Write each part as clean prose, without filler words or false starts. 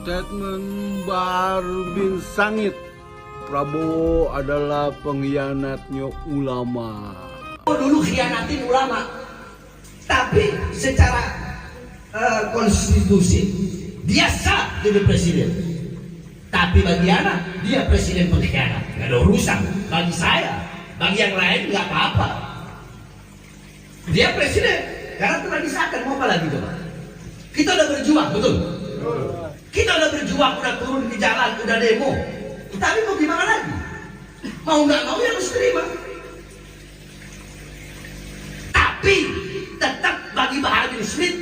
Statement Bahar bin Sangit, Prabowo adalah pengkhianatnya ulama. Dulu khianatin ulama, tapi secara konstitusi dia sah jadi presiden. Tapi bagi anak dia presiden pengkhianat, nggak ada urusan. Bagi saya, bagi yang lain nggak apa-apa. Dia presiden karena telah disahkan, mau apa lagi coba? Kita udah berjuang, betul? Kita udah berjuang, udah turun ke jalan, udah demo. Tapi mau gimana lagi? Mau nggak mau ya harus terima. Tapi tetap bagi Bahar bin Smith,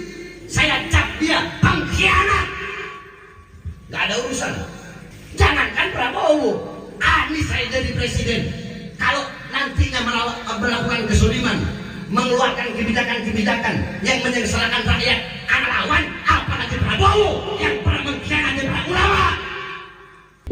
saya cap dia pengkhianat. Nggak ada urusan. Jangankan Prabowo, Anies saya jadi presiden. Kalau nantinya melakukan kesoliman, mengeluarkan kebijakan-kebijakan yang menyengsarakan rakyat, anak lawan, apalagi Prabowo yang pernah mengkhianati para ulama.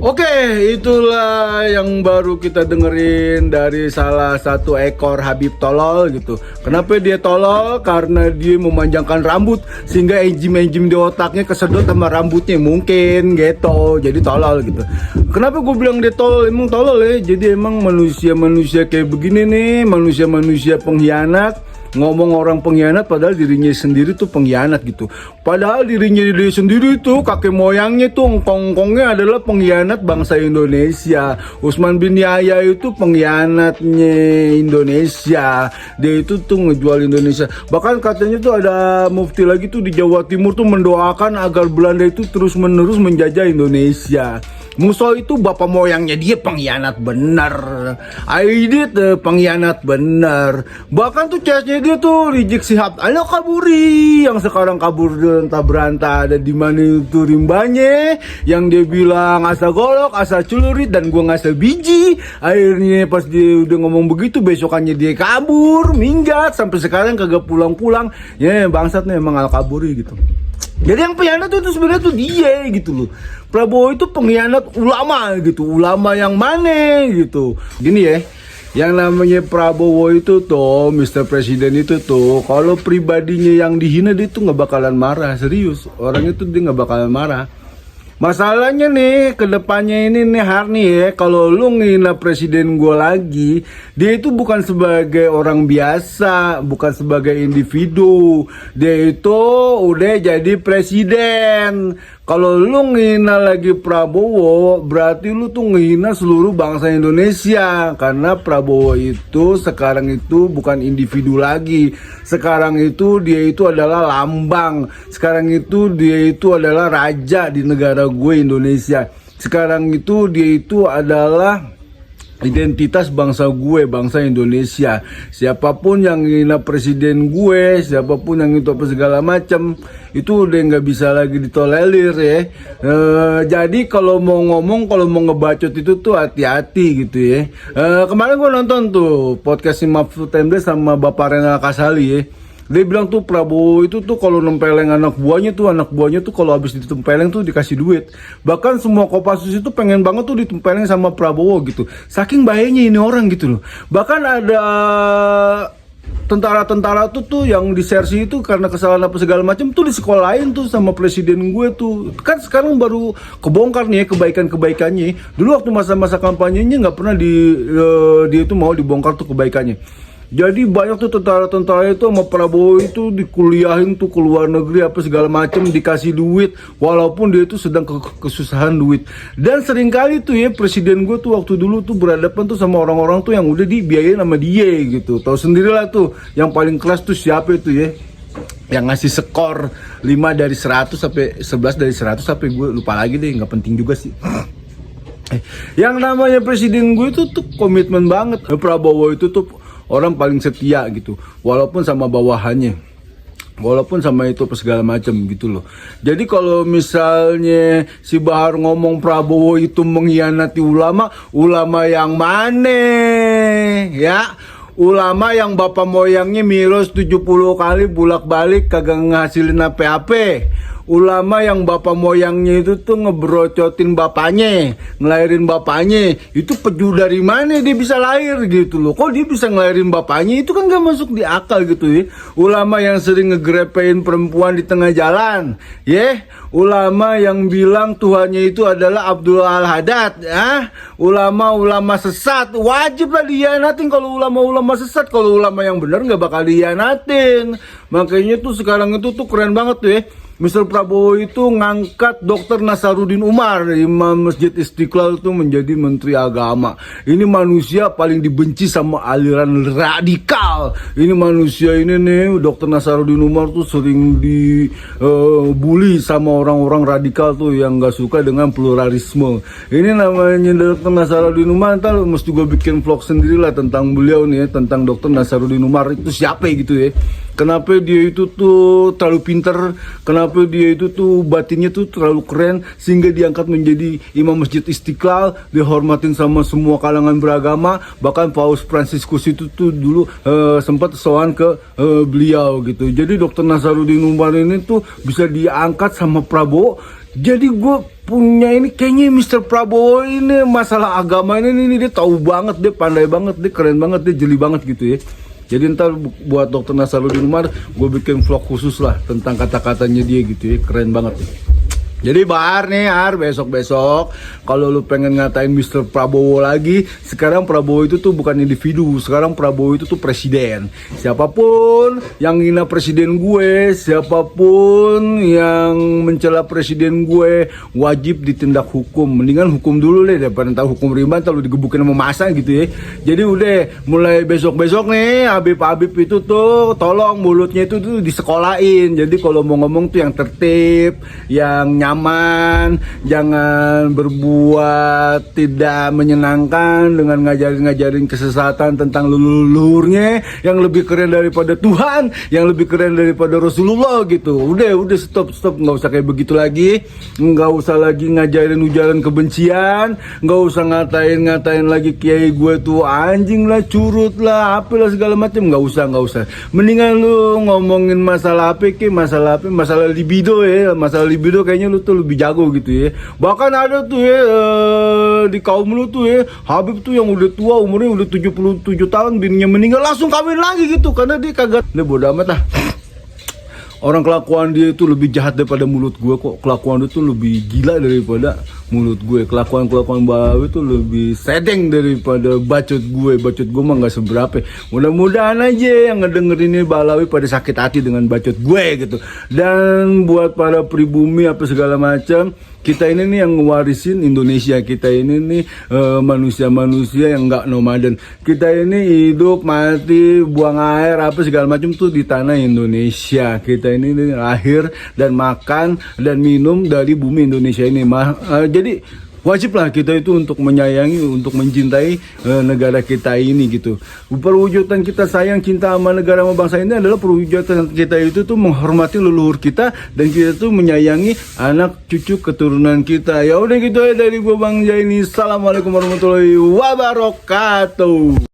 Oke, itulah yang baru kita dengerin dari salah satu ekor Habib tolol gitu. Kenapa dia tolol? Karena dia memanjangkan rambut sehingga enzim-enzim di otaknya kesedot sama rambutnya mungkin gitu. Jadi tolol gitu. Kenapa gue bilang dia tolol? Emang tolol ya. Jadi emang manusia-manusia kayak begini nih, manusia-manusia pengkhianat. Ngomong orang pengkhianat padahal dirinya sendiri tuh pengkhianat gitu. Padahal dirinya dia sendiri tuh kakek moyangnya tuh engkong-engkongnya adalah pengkhianat bangsa Indonesia. Usman bin Yahya itu pengkhianatnya Indonesia. Dia itu tuh ngejual Indonesia. Bahkan katanya tuh ada mufti lagi tuh di Jawa Timur tuh mendoakan agar Belanda itu terus-menerus menjajah Indonesia. Musuh itu bapak moyangnya dia pengkhianat bener. Aidit pengkhianat bener. Bahkan tuh ceweknya dia tuh Rizik Syihab Al-Kaburi yang sekarang kabur entah berantah ada di mana itu rimbanya, yang dia bilang asa golok, asa celurit dan gua ngasa biji. Akhirnya pas dia udah ngomong begitu besokannya dia kabur, minggat sampai sekarang kagak pulang-pulang. Ya bangsat nih emang Al-Kaburi gitu. Jadi yang pengkhianat itu sebenarnya tuh dia gitu loh. Prabowo itu pengkhianat ulama gitu. Ulama yang mana gitu. Gini ya, yang namanya Prabowo itu tuh, Mr. Presiden itu tuh, kalau pribadinya yang dihina dia tuh nggak bakalan marah, serius. Orang itu dia nggak bakalan marah. Masalahnya nih, kedepannya ini nih Harni ya, kalau lu ngina presiden gue lagi, dia itu bukan sebagai orang biasa, bukan sebagai individu, dia itu udah jadi presiden. Kalau lu ngina lagi Prabowo, berarti lu tuh ngina seluruh bangsa Indonesia. Karena Prabowo itu sekarang itu bukan individu lagi. Sekarang itu dia itu adalah lambang. Sekarang itu dia itu adalah raja di negara gue Indonesia. Sekarang itu dia itu adalah identitas bangsa gue, bangsa Indonesia. Siapapun yang ngina presiden gue, siapapun yang itu apa segala macam, itu udah nggak bisa lagi ditolerir ya. Jadi kalau mau ngomong, kalau mau ngebacot itu tuh hati-hati gitu ya. Kemarin gue nonton tuh podcast Mahfud MD sama Bapak Renal Kasali ya. Dia bilang tuh Prabowo itu tuh kalau nempeleng anak buahnya tuh kalau habis ditempeleng tuh dikasih duit. Bahkan semua Kopassus itu pengen banget tuh ditempeleng sama Prabowo gitu. Saking bahayanya ini orang gitu loh. Bahkan ada tentara-tentara tuh yang disersi itu karena kesalahan apa segala macam tuh disekolahin tuh sama presiden gue tuh. Kan sekarang baru kebongkar nih ya kebaikan-kebaikannya. Dulu waktu masa-masa kampanyenya nggak pernah dia itu mau dibongkar tuh kebaikannya. Jadi banyak tuh tentara-tentara itu sama Prabowo itu dikuliahin tuh ke luar negeri apa segala macam, dikasih duit walaupun dia itu sedang kesusahan duit. Dan seringkali tuh ya presiden gue tuh waktu dulu tuh berhadapan tuh sama orang-orang tuh yang udah dibiayain sama dia gitu. Tahu sendirilah tuh yang paling kelas tuh siapa itu ya, yang ngasih skor 5 dari 100 sampai 11 dari 100 sampai gue lupa lagi deh, nggak penting juga sih. Yang namanya presiden gue itu tuh komitmen banget. Prabowo itu tuh orang paling setia gitu, walaupun sama bawahannya, walaupun sama itu apa segala macam gitu loh. Jadi kalau misalnya si Bahar ngomong Prabowo itu mengkhianati ulama, ulama yang mana ya? Ulama yang bapak moyangnya miros 70 kali bulak balik kagak ngasilin apa-apa. ulama yang bapak moyangnya itu tuh ngebrocotin bapaknya, ngelahirin bapaknya, itu peju dari mana dia bisa lahir gitu loh. Kok dia bisa ngelahirin bapaknya, itu kan gak masuk di akal gitu ya. Ulama yang sering ngegrepein perempuan di tengah jalan, ya. Ulama yang bilang Tuhannya itu adalah Abdul Al-Haddad, ya. Ulama-ulama sesat, wajib lah dihianatin kalau ulama-ulama sesat. Kalau ulama yang benar nggak bakal dihianatin. Makanya tuh sekarang itu tuh keren banget tuh ya. Mr. Prabowo itu ngangkat Dr. Nasaruddin Umar, Imam Masjid Istiqlal itu menjadi Menteri Agama. Ini manusia paling dibenci sama aliran radikal. Ini manusia ini nih, Dr. Nasaruddin Umar tuh sering dibully sama orang-orang radikal tuh yang gak suka dengan pluralisme. Ini namanya Dr. Nasaruddin Umar, ntar mesti gue bikin vlog sendiri lah tentang beliau nih, tentang Dr. Nasaruddin Umar itu siapa gitu ya. Kenapa dia itu tuh terlalu pinter, kenapa dia itu tuh batinnya tuh terlalu keren sehingga diangkat menjadi Imam Masjid Istiqlal, dihormatin sama semua kalangan beragama. Bahkan Paus Fransiskus itu tuh dulu sempat sowan ke beliau gitu. Jadi Dr. Nasaruddin Umar ini tuh bisa diangkat sama Prabowo. Jadi gue punya ini kayaknya Mr. Prabowo ini masalah agama ini dia tahu banget, dia pandai banget, dia keren banget, dia jeli banget gitu ya. Jadi ntar buat Dr. Nasaruddin Umar gue bikin vlog khusus lah tentang kata-katanya dia gitu ya, keren banget ya. Jadi Bahar nih besok-besok kalau lu pengen ngatain Mr. Prabowo lagi, sekarang Prabowo itu tuh bukan individu, sekarang Prabowo itu tuh presiden. Siapapun yang hina presiden gue, siapapun yang mencela presiden gue, wajib ditindak hukum. Mendingan hukum dulu deh daripada ntar hukum rimba ntar lu digebukin sama masa gitu ya. Jadi udah mulai besok-besok nih Habib itu tuh tolong mulutnya itu tuh disekolahin. Jadi kalau mau ngomong tuh yang tertib, yang nyaman, jangan berbuat tidak menyenangkan dengan ngajarin kesesatan tentang leluhurnya yang lebih keren daripada Tuhan, yang lebih keren daripada Rasulullah gitu. Udah stop, nggak usah kayak begitu lagi, nggak usah lagi ngajarin ujaran kebencian, nggak usah ngatain lagi kiai gue tuh anjing lah, curut lah, apalah segala macam, nggak usah. Mendingan lu ngomongin masalah apa ke, masalah libido ya, masalah libido kayaknya lu tuh lebih jago gitu ya. Bahkan ada tuh ya di kaum lu tuh ya, Habib tuh yang udah tua, umurnya udah 77 tahun, bininya meninggal langsung kawin lagi gitu karena dia kagak. Udah bodo amat lah. Orang kelakuan dia itu lebih jahat daripada mulut gue kok. Kelakuan dia tuh lebih gila daripada mulut gue. Kelakuan Balawi itu lebih sedeng daripada bacot gue. Bacot gue mah gak seberapa. Mudah-mudahan aja yang ngedengerin ini Balawi pada sakit hati dengan bacot gue gitu. Dan buat para pribumi apa segala macam, kita ini nih yang ngewarisin Indonesia. Kita ini nih manusia-manusia yang gak nomaden. Kita ini hidup, mati, buang air apa segala macam tuh di tanah Indonesia. Kita ini lahir dan makan dan minum dari bumi Indonesia ini. Jadi wajiblah kita itu untuk menyayangi, untuk mencintai negara kita ini gitu. Perwujudan kita sayang, cinta sama negara sama bangsa ini adalah perwujudan kita itu tuh menghormati leluhur kita dan kita tuh menyayangi anak cucu keturunan kita. Ya udah gitu ya dari gua Bang Jaini. Assalamualaikum warahmatullahi wabarakatuh.